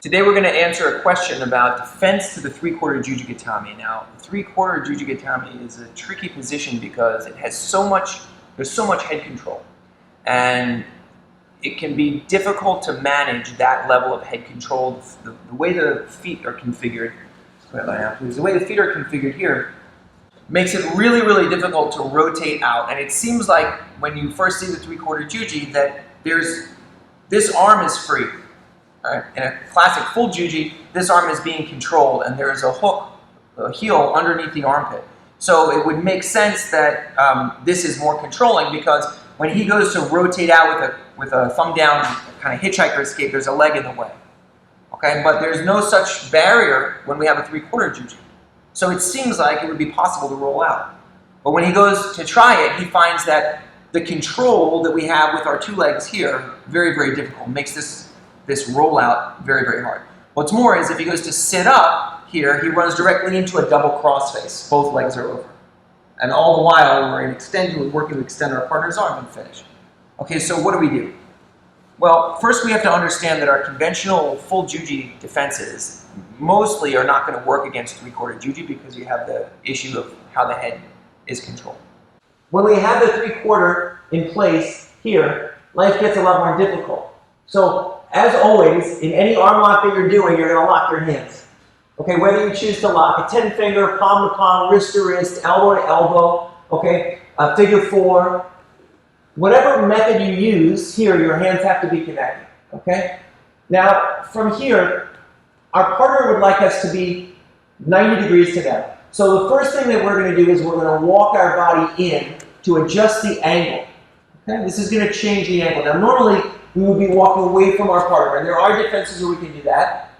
Today we're going to answer a question about defense to the three-quarter Juji gatame. Now, the three-quarter Juji gatame is a tricky position because it has there's so much head control. And it can be difficult to manage that level of head control. The way the feet are configured, the way the feet are configured here makes it really, really difficult to rotate out. And it seems like when you first see the three-quarter Juji that this arm is free. Right? In a classic full Juji, this arm is being controlled and there's a hook, a heel underneath the armpit. So it would make sense that this is more controlling because when he goes to rotate out with a thumb down kind of hitchhiker escape, there's a leg in the way. Okay, but there's no such barrier when we have a three-quarter Juji. So it seems like it would be possible to roll out. But when he goes to try it, he finds that the control that we have with our two legs here, very, very difficult. Makes this rollout very, very hard. What's more is if he goes to sit up here, he runs directly into a double crossface. Both legs are over. And all the while, we're working to extend our partner's arm and finish. Okay, so what do? Well, first we have to understand that our conventional full Juji defenses mostly are not going to work against three-quarter Juji because you have the issue of how the head is controlled. When we have the three-quarter in place here, life gets a lot more difficult. So, as always, in any arm lock that you're doing, you're going to lock your hands. Okay, whether you choose to lock a 10-finger, palm to palm, wrist to wrist, elbow to elbow, okay, figure four, whatever method you use, here your hands have to be connected, okay? Now, from here, our partner would like us to be 90 degrees together. So the first thing that we're going to do is we're going to walk our body in to adjust the angle. Okay, this is going to change the angle. Now, normally, we would be walking away from our partner, and there are defenses where we can do that.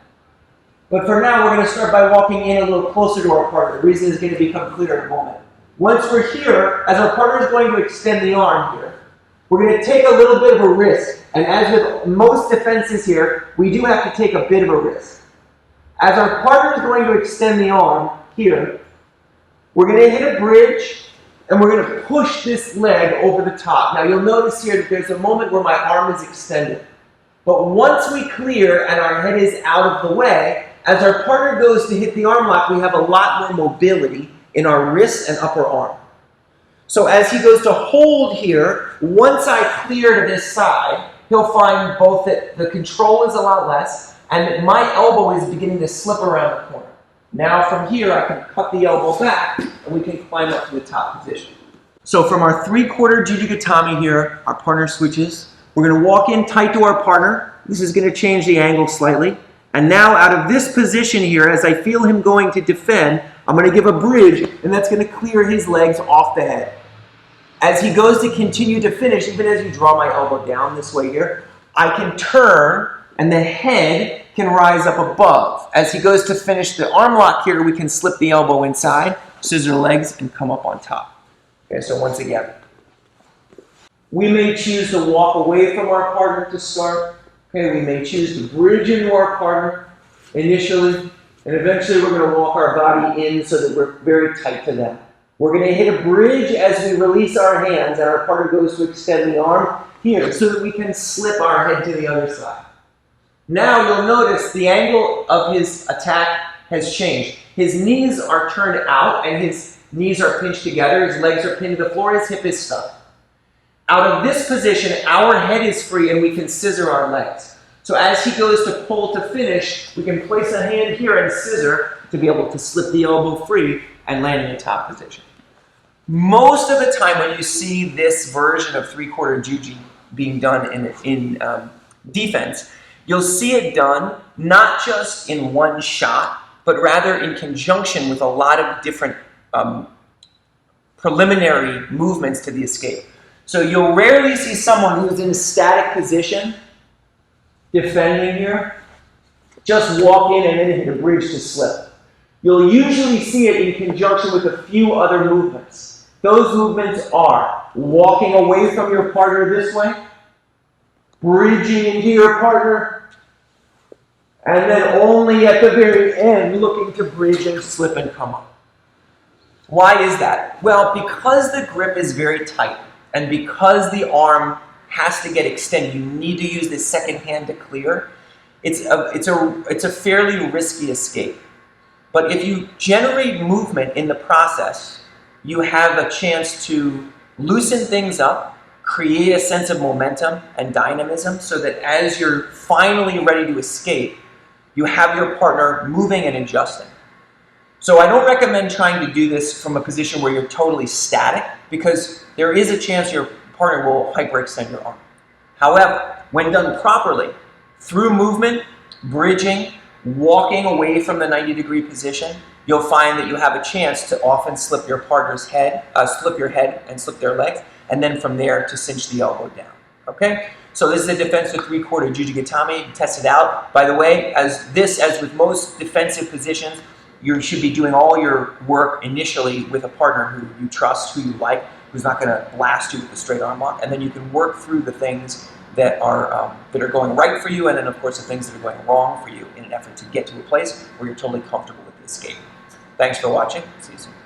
But for now, we're going to start by walking in a little closer to our partner. The reason is going to become clear in a moment. Once we're here, as our partner is going to extend the arm here, we're going to take a little bit of a risk. And as with most defenses here, we do have to take a bit of a risk. As our partner is going to extend the arm here, we're going to hit a bridge, and we're going to push this leg over the top. Now you'll notice here that there's a moment where my arm is extended. But once we clear and our head is out of the way, as our partner goes to hit the arm lock, we have a lot more mobility in our wrist and upper arm. So as he goes to hold here, once I clear to this side, he'll find both that the control is a lot less and that my elbow is beginning to slip around the corner. Now from here, I can cut the elbow back and we can climb up to the top position. So from our three-quarter Juji gatame here, our partner switches. We're going to walk in tight to our partner. This is going to change the angle slightly. And now out of this position here, as I feel him going to defend, I'm going to give a bridge, and that's going to clear his legs off the head. As he goes to continue to finish, even as you draw my elbow down this way here, I can turn and the head can rise up above. As he goes to finish the arm lock here, we can slip the elbow inside, scissor legs, and come up on top. Okay, so once again, we may choose to walk away from our partner to start. Okay, we may choose to bridge into our partner initially, and eventually we're going to walk our body in so that we're very tight to them. We're going to hit a bridge as we release our hands, and our partner goes to extend the arm here so that we can slip our head to the other side. Now you'll notice the angle of his attack has changed. His knees are turned out and his knees are pinched together, his legs are pinned to the floor, his hip is stuck. Out of this position, our head is free and we can scissor our legs. So as he goes to pull to finish, we can place a hand here and scissor to be able to slip the elbow free and land in the top position. Most of the time when you see this version of three-quarter Juji being done in defense, you'll see it done not just in one shot, but rather in conjunction with a lot of different preliminary movements to the escape. So you'll rarely see someone who's in a static position defending here, just walk in and then hit a bridge to slip. You'll usually see it in conjunction with a few other movements. Those movements are walking away from your partner this way, bridging into your partner, and then only at the very end looking to bridge and slip and come up. Why is that? Well, because the grip is very tight and because the arm has to get extended, you need to use the second hand to clear. it's a fairly risky escape. But if you generate movement in the process, you have a chance to loosen things up, create a sense of momentum and dynamism so that as you're finally ready to escape, you have your partner moving and adjusting. So I don't recommend trying to do this from a position where you're totally static, because there is a chance your partner will hyperextend your arm. However, when done properly, through movement, bridging, walking away from the 90-degree position, you'll find that you have a chance to often slip your partner's head, slip your head and slip their legs, and then from there to cinch the elbow down. Okay? So this is a defensive three-quarter Juji gatame. Test it out. By the way, as with most defensive positions, you should be doing all your work initially with a partner who you trust, who you like, who's not going to blast you with a straight arm lock, and then you can work through the things that are going right for you, and then of course the things that are going wrong for you in an effort to get to a place where you're totally comfortable with the escape. Thanks for watching. See you soon.